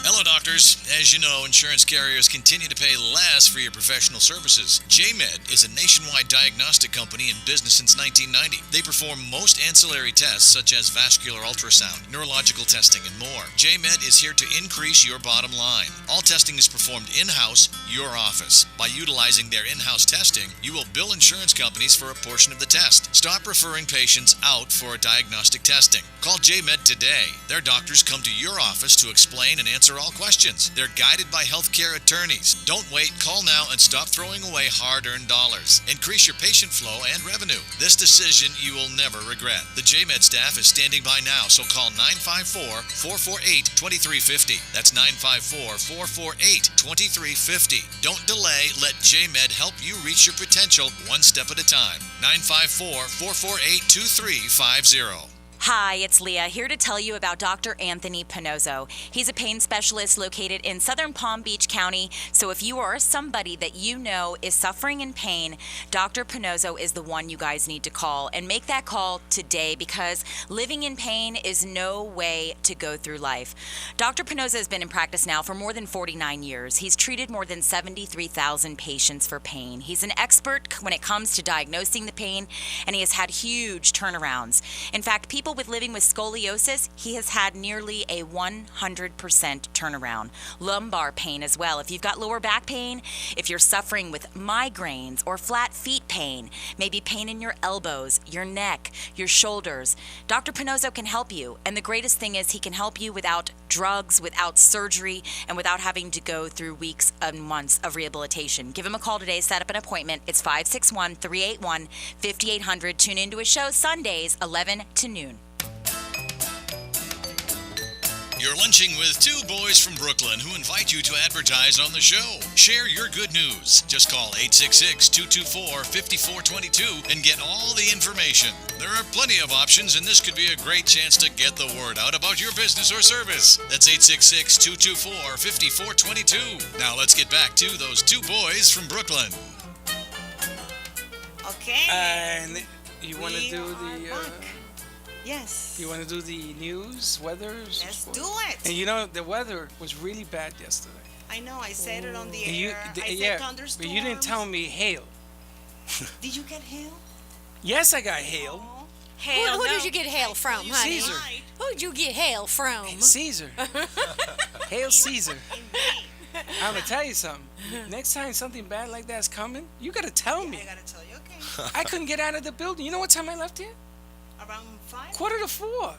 Hello, doctors. As you know, insurance carriers continue to pay less for your professional services. JMed is a nationwide diagnostic company in business since 1990. They perform most ancillary tests such as vascular ultrasound, neurological testing, and more. JMed is here to increase your bottom line. All testing is performed in-house, your office. By utilizing their in-house testing, you will bill insurance companies for a portion of the test. Stop referring patients out for diagnostic testing. Call JMed today. Their doctors come to your office to explain and answer all questions. They're guided by healthcare attorneys. Don't wait. Call now and stop throwing away hard-earned dollars. Increase your patient flow and revenue. This decision you will never regret. The JMed staff is standing by now, so call 954-448-2350. That's 954-448-2350. Don't delay. Let JMed help you reach your potential one step at a time. 954-448-2350. Hi, it's Leah, here to tell you about Dr. Anthony Pinozzo. He's a pain specialist located in Southern Palm Beach County, so if you are somebody that you know is suffering in pain, Dr. Pinozzo is the one you guys need to call. And make that call today, because living in pain is no way to go through life. Dr. Pinozzo has been in practice now for more than 49 years. He's treated more than 73,000 patients for pain. He's an expert when it comes to diagnosing the pain, and he has had huge turnarounds. In fact, people living with scoliosis, he has had nearly a 100% turnaround. Lumbar pain as well. If you've got lower back pain, if you're suffering with migraines or flat feet pain, maybe pain in your elbows, your neck, your shoulders, Dr. Pinozzo can help you. And the greatest thing is he can help you without drugs, without surgery, and without having to go through weeks and months of rehabilitation. Give him a call today, set up an appointment. It's 561-381-5800. Tune into his show Sundays, 11 to noon. You're lunching with two boys from Brooklyn who invite you to advertise on the show. Share your good news. Just call 866-224-5422 and get all the information. There are plenty of options, and this could be a great chance to get the word out about your business or service. That's 866-224-5422. Now let's get back to those two boys from Brooklyn. Okay. And you want to do the... Yes. You want to do the news, weather? Let's do it. And you know, the weather was really bad yesterday. I know, I said it on the And air. I said thunderstorms. But you didn't tell me hail. Did you get hail? Yes, I got hail. Hail, who did you get hail from, honey? Caesar. Who'd you get hail from? Caesar. Hail Caesar. I'm going to tell you something. Next time something bad like that's coming, you got to tell me. I got to tell you, okay. I couldn't get out of the building. You know what time I left here? Around 5? 3:45.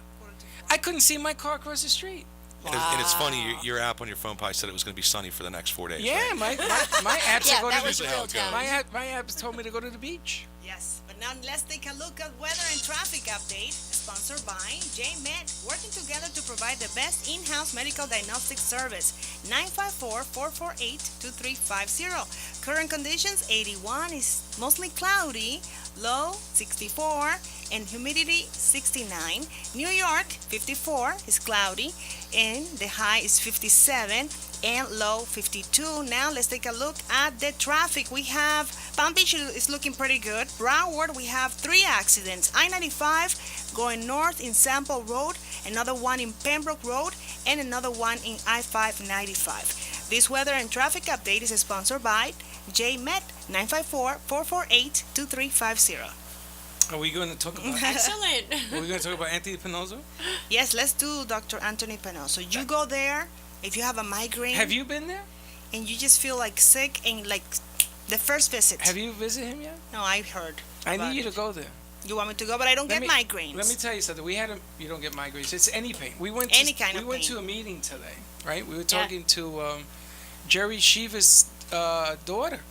I couldn't see my car across the street. And it's funny, your app on your phone probably said it was going to be sunny for the next 4 days. Yeah, right? my apps Yeah, are going that to was the real time. My apps told me to go to the beach. Yes, but now let's take a look at weather and traffic update, sponsored by JMed, working together to provide the best in-house medical diagnostic service. 954-448-2350. Current conditions, 81 is mostly cloudy, low 64, and humidity 69. New York, 54 is cloudy, and the high is 57 and low 52. Now let's take a look at the traffic. We have Palm Beach is looking pretty good. Broward, we have 3 accidents. I-95 going north in Sample Road, another one in Pembroke Road, and another one in I-595. This weather and traffic update is sponsored by JMed, 954-448-2350. Are we going to talk about? Excellent. Are we going to talk about Anthony Pinozo? Yes, let's do Dr. Anthony Penoso. You go there if you have a migraine. Have you been there? And you just feel like sick and like the first visit. Have you visited him yet? No, I heard. I about need you it. to go there. You want me to go, but I don't get migraines. Let me tell you something. You don't get migraines. It's any pain. We went Any kind of We went pain. to a meeting today, right? We were Yeah. talking to Jerry Shiva's daughter.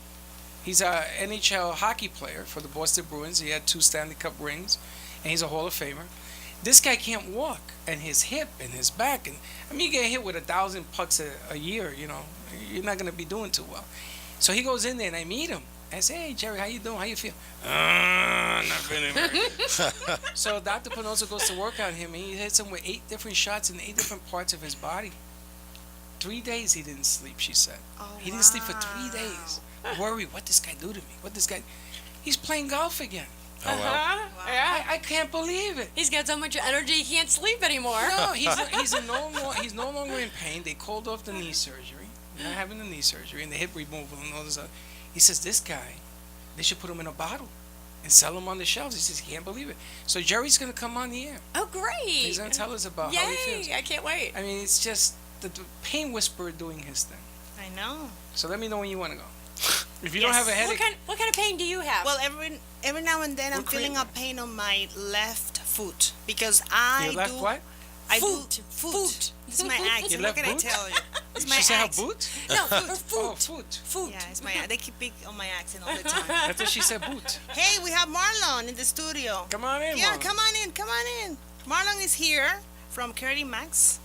He's a NHL hockey player for the Boston Bruins. He had 2 Stanley Cup rings, and he's a Hall of Famer. This guy can't walk, and his hip and his back, and I mean, you get hit with 1,000 pucks a year. You know, you're not gonna be doing too well. So he goes in there, and I meet him. I say, "Hey, Jerry, how you doing? How you feel?" Not feeling very good. So Dr. Pinozo goes to work on him, and he hits him with 8 different shots in 8 different parts of his body. 3 days he didn't sleep, she said. He didn't sleep for 3 days. Worried, what this guy do to me? What this guy... He's playing golf again. Oh, wow. Yeah. I can't believe it. He's got so much energy he can't sleep anymore. No, he's no longer in pain. They called off the knee surgery. They're not having the knee surgery and the hip removal and all this other. He says, this guy, they should put him in a bottle and sell him on the shelves. He says he can't believe it. So Jerry's going to come on the air. Oh, great. He's going to tell us about Yay, how he feels. I can't wait. I mean, it's just the pain whisperer doing his thing. I know. So let me know when you want to go. If you don't have a headache. What kind of pain do you have? Well, every now and then I'm feeling a pain on my left foot because I Your left do. what? I Foot. do foot. It's my accent. Your What left can boot? I tell you? It's Did my she say her accent. boot? No, her Oh, foot. foot. Yeah, it's my. They keep big on my accent all the time. I thought she said boot. Hey, we have Marlon in the studio. Come on in, Yeah, Marlon. come on in. Come on in. Marlon is here from Curdy Max.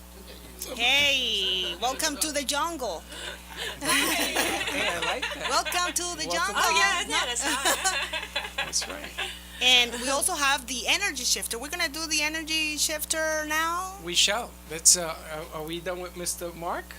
Hey, welcome to the jungle. Hey, I like that. Welcome to the jungle. Oh, yeah, isn't that a song? That's right. And we also have the energy shifter. We're gonna do the energy shifter now. We shall. Let's. Are we done with Mr. Mark?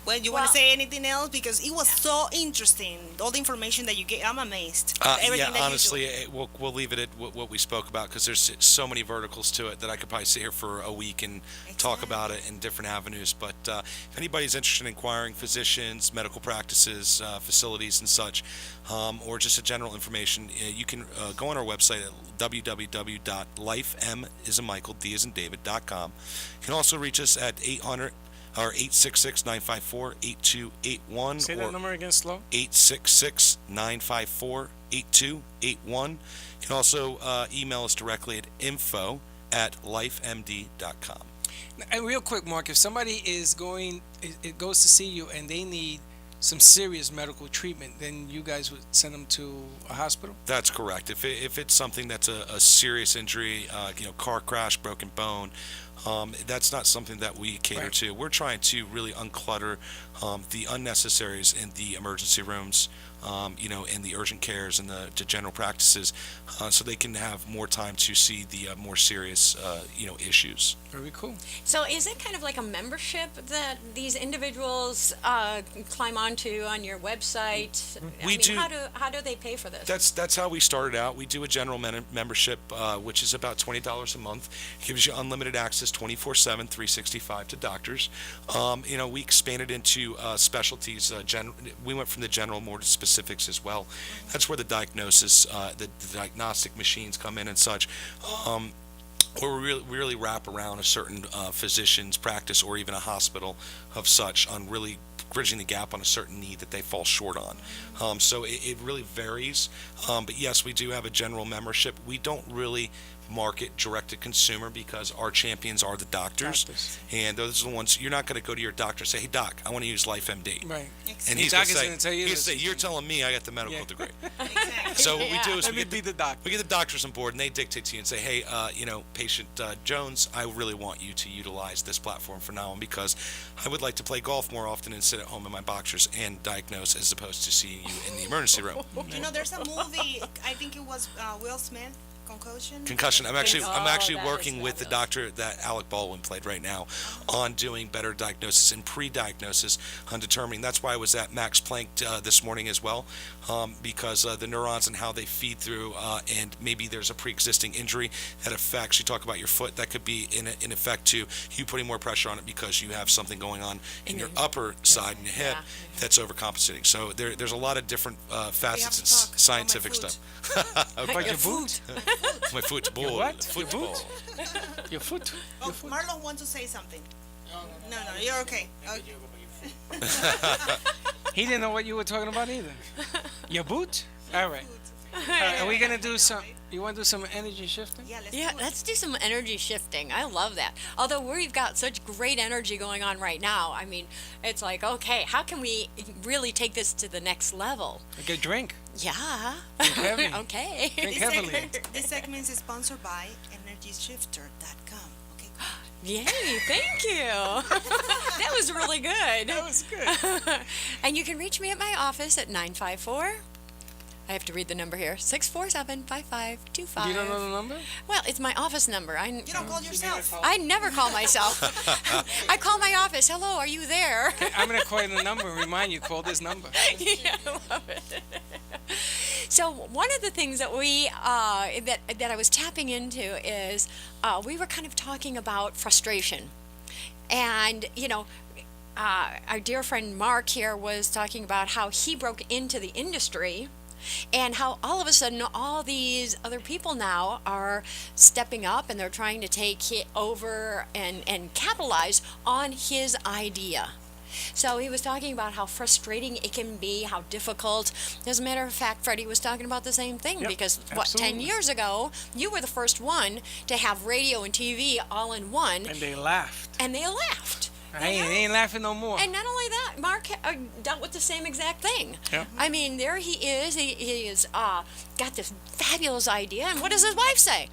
Well, you want to say anything else? Because it was so interesting. All the information that you get, I'm amazed. Everything Yeah, that you do. honestly, we'll leave it at what we spoke about because there's so many verticals to it that I could probably sit here for a week and talk about it in different avenues. But if anybody's interested in inquiring physicians, medical practices, facilities, and such, or just a general information, you can go on our website at www.lifemisamichael.com. You can also reach us at 866-954-8281 Say or that number again slow. 866-954-8281. You can also email us directly at info@lifemd.com. And real quick, Mark, if somebody it goes to see you and they need some serious medical treatment, then you guys would send them to a hospital? That's correct. If it's something that's a serious injury, car crash, broken bone, that's not something that we cater to. We're trying to really unclutter the unnecessaries in the emergency rooms, in the urgent cares and the general practices, so they can have more time to see the more serious, issues. Very cool. So is it kind of like a membership that these individuals climb onto on your website? We do. How do they pay for this? That's how we started out. We do a general membership, which is about $20 a month. Gives you unlimited access 24/7, 365 to doctors. We expanded into specialties. We went from the general more to specifics as well. That's where the diagnosis, the diagnostic machines come in and such. Or we really wrap around a certain physician's practice or even a hospital of such on really bridging the gap on a certain need that they fall short on. So it really varies. But yes, we do have a general membership. We don't really market direct to consumer because our champions are the doctors. And those are the ones. You're not going to go to your doctor and say, "Hey doc, I want to use LifeMD." Right. And The he's doc is going gonna to tell you say, this. "You're telling me I got the medical degree." Exactly. So what we do is Let me be the doctor. we get the doctors on board and they dictate to you and say, "Hey, patient Jones, I really want you to utilize this platform from now on because I would like to play golf more often and sit at home in my boxers and diagnose as opposed to seeing you in the emergency room." There's a movie. I think it was Will Smith. Concussion. I'm actually that working is with the doctor that Alec Baldwin played right now on doing better diagnosis and pre-diagnosis on determining. That's why I was at Max Planck this morning as well, because the neurons and how they feed through, and maybe there's a pre-existing injury that affects. You talk about your foot, that could be in effect to you putting more pressure on it because you have something going on in your upper side and your hip that's overcompensating. So there's a lot of different facets and scientific stuff. About your boot? My football. what? Football. Your foot. Oh, Marlon wants to say something. No, you're okay. He didn't know what you were talking about either. Your boot? All right. Are we gonna do some? You want to do some energy shifting? Yeah, let's Yeah, do it. let's do some energy shifting. I love that. Although we've got such great energy going on right now. I mean, it's like, okay, how can we really take this to the next level? A good drink. Yeah. Drink heavy. Okay. Drink heavily. This segment is sponsored by EnergyShifter.com. Okay. Yay, thank you. That was really good. That was good. And you can reach me at my office at 954. I have to read the number here. 647-5525. You don't know the number? Well, it's my office number. You don't call yourself. I never call myself. I call my office. Hello, are you there? I'm gonna call you the number and remind you, call this number. Yeah, I love it. So one of the things that we that I was tapping into is we were kind of talking about frustration, and our dear friend Mark here was talking about how he broke into the industry. And how all of a sudden all these other people now are stepping up and they're trying to take it over and capitalize on his idea. So he was talking about how frustrating it can be, how difficult. As a matter of fact, Freddie was talking about the same thing Yep, because, 10 absolutely. years ago, you were the first one to have radio and TV all in one, And they laughed. and they laughed. They ain't laughing no more. And not only that, Mark dealt with the same exact thing. Yep. I mean, there he is. He is got this fabulous idea, and what does his wife say?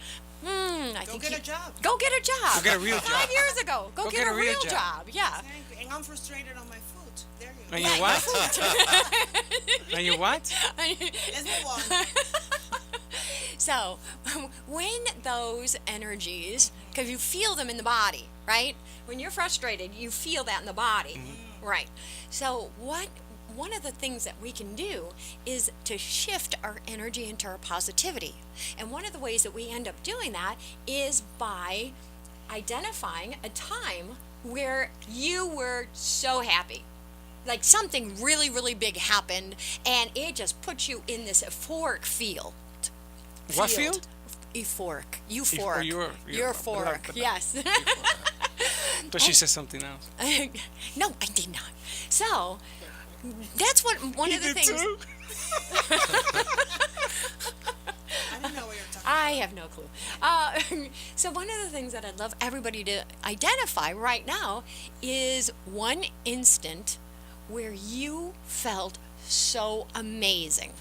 I Go think get you- a job. Go get a job. Go get a real 5 job. years ago. Go get a real job. Yeah. And I'm frustrated on my foot. There you go. And you what? And you what? Let's move on. So, when those energies, because you feel them in the body, right? When you're frustrated, you feel that in the body, right? So, one of the things that we can do is to shift our energy into our positivity. And one of the ways that we end up doing that is by identifying a time where you were so happy. Like something really, really big happened, and it just puts you in this euphoric field. What field? Euphoric. you're- Euphoric. Yes. But she said something else. No, I did not. So, that's what one of the things. I don't know what you're talking I have no clue. So one of the things that I'd love everybody to identify right now is one instant where you felt so amazing.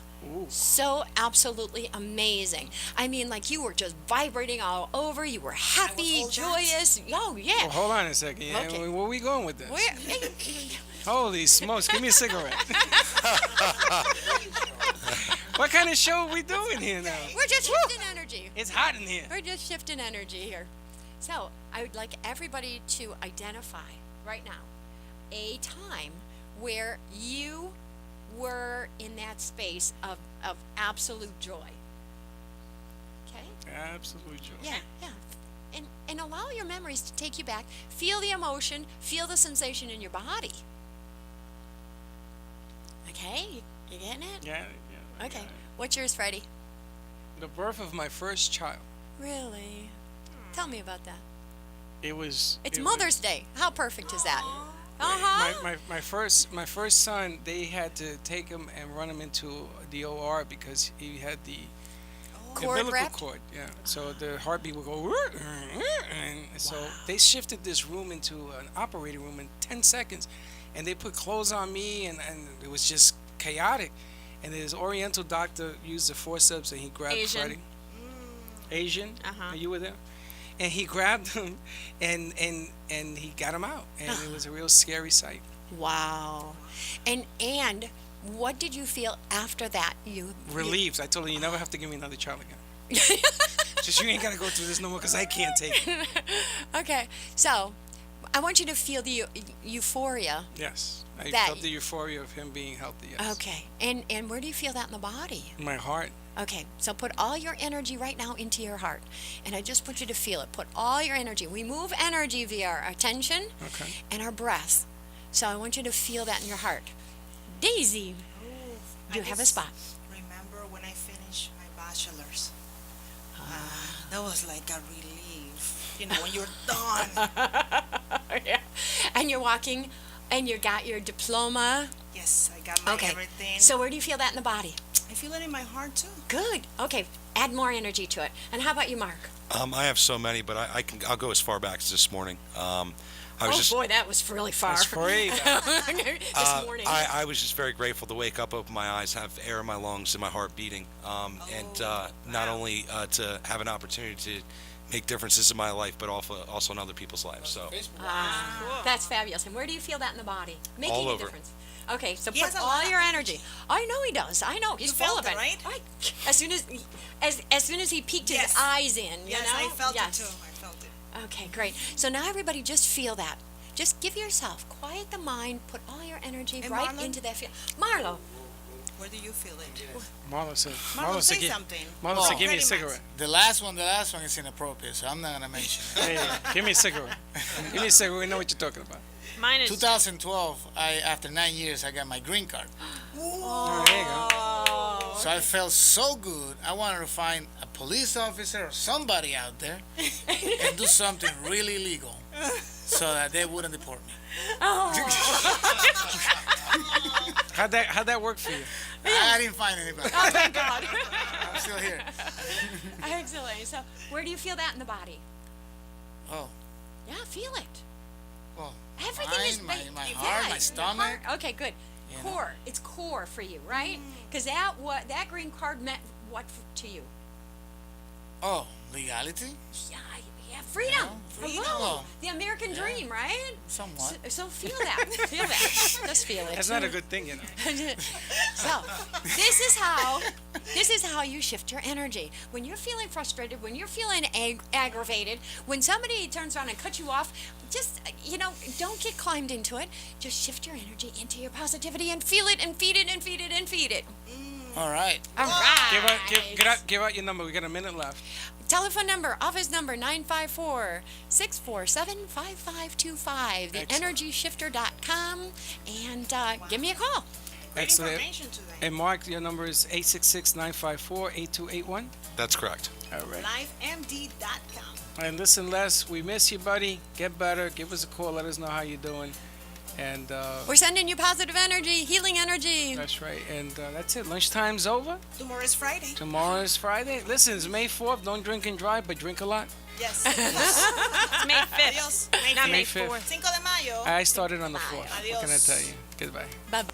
So absolutely amazing. I mean, like you were just vibrating all over. You were happy, all that? joyous. Oh, yeah. Well, hold on a second. Yeah, Okay. where are we going with this? Where, Holy smokes, give me a cigarette. What kind of show are we doing here now? we're just shifting energy. It's hot in here. We're just shifting energy here. So I would like everybody to identify right now a time where you were in that space of absolute joy. Okay? Absolutely, Joe. Yeah, yeah. And allow your memories to take you back. Feel the emotion, feel the sensation in your body. Okay? You getting it? Yeah, yeah. Okay. What's yours, Freddie? The birth of my first child. Really? Tell me about that. It was. It's it Mother's Day. How perfect is that? Uh-huh. My first son, they had to take him and run him into the OR because he had the Cord umbilical wrapped? cord. Yeah. So the heartbeat would go. And so they shifted this room into an operating room in 10 seconds, and they put clothes on me, and it was just chaotic. And this Oriental doctor used the forceps, and he grabbed Asian. Freddie. Asian. Uh-huh. You were there. And he grabbed him, and he got him out, and it was a real scary sight. Wow. And what did you feel after that? You Relieved. I told him, you never have to give me another child again. Just you ain't gotta go through this no more because I can't take it. Okay. So, I want you to feel the euphoria. Yes, I That- felt the euphoria of him being healthy. Yes. Okay. And where do you feel that in the body? In my heart. Okay, so put all your energy right now into your heart. And I just want you to feel it. Put all your energy. We move energy via our attention Okay. and our breath. So I want you to feel that in your heart. Daisy, Oh, you I have a just spot. Remember when I finished my bachelor's? That was like a relief. You know, when you're done. Yeah. And you're walking, and you got your diploma. Yes, I got my everything. So where do you feel that in the body? I feel it in my heart too. Good. Okay. Add more energy to it. And how about you, Mark? I have so many, but I'll go as far back as this morning. Boy, that was really far. That's free. This morning. I was just very grateful to wake up, open my eyes, have air in my lungs and my heart beating, and not only to have an opportunity to make differences in my life, but also in other people's lives. So That's fabulous. And where do you feel that in the body? Making All a over. difference. Okay, so He put has a all lot your of energy. I know he does. I know. He's You full felt of it, it. right? As soon as he peeked his Yes. eyes in, you Yes, know? I felt Yes. it too. I felt it. Okay, great. So now everybody just feel that. Just give yourself, quiet the mind, put all your energy And right Marlon? into that feel. Marlo, Where do you feel it? Marlon said, Marlon, say something. Marlon said, give me a Pretty cigarette. The last one is inappropriate, so I'm not gonna mention it. Hey, give me a cigarette. Give me a cigarette. We know what you're talking about. Mine is 2012, after 9 years, I got my green card. Oh, there you go. So I felt so good. I wanted to find a police officer or somebody out there and do something really illegal so that they wouldn't deport me. How'd that work for you? I didn't find anybody. oh my God. I'm still here. Excellent. So where do you feel that in the body? Oh, Yeah, feel it. well, Everything is my ba- heart, my the stomach. heart. Okay, good. You know. Core. It's core for you, right? Because that green card meant what to you? Oh, legality? Yeah, freedom. freedom. Hello. The American dream, right? Somewhat. So feel that. Feel that. Just feel it. That's not a good thing, you know. So, this is how you shift your energy. When you're feeling frustrated, when you're feeling aggravated, when somebody turns around and cuts you off, just, don't get climbed into it. Just shift your energy into your positivity and feel it and feed it and feed it and feed it. All right. All right. Give out your number. We got a minute left. Telephone number, office number 954-647-5525, theenergyshifter.com, and give me a call. Great Excellent. information today. And Mark, your number is 866-954-8281. that's correct. All right. LifeMD.com. And listen, Les, we miss you, buddy. Get better. Give us a call. Let us know how you're doing. And We're sending you positive energy, healing energy. that's right. And that's it. Lunchtime's over. Tomorrow is Friday. Tomorrow is Friday. Listen, it's May 4th. Don't drink and drive, but drink a lot. Yes. It's May 5th. Adios. Not May May 5th. 4th. Cinco de Mayo. I started on the 4th. What can I Adios. tell you? Goodbye. Bye-bye.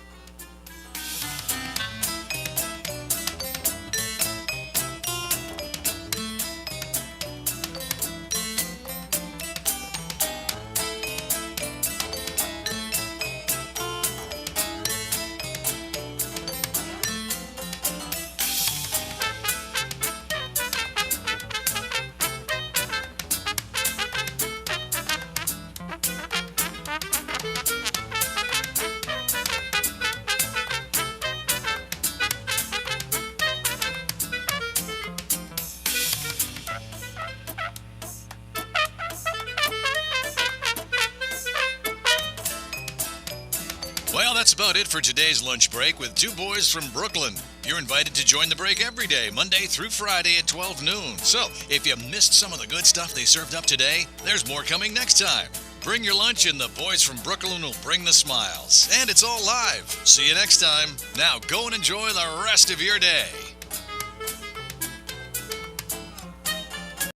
Well, that's about it for today's lunch break with two boys from Brooklyn. You're invited to join the break every day, Monday through Friday at 12 noon. So, if you missed some of the good stuff they served up today, there's more coming next time. Bring your lunch and the boys from Brooklyn will bring the smiles. And it's all live. See you next time. Now go and enjoy the rest of your day.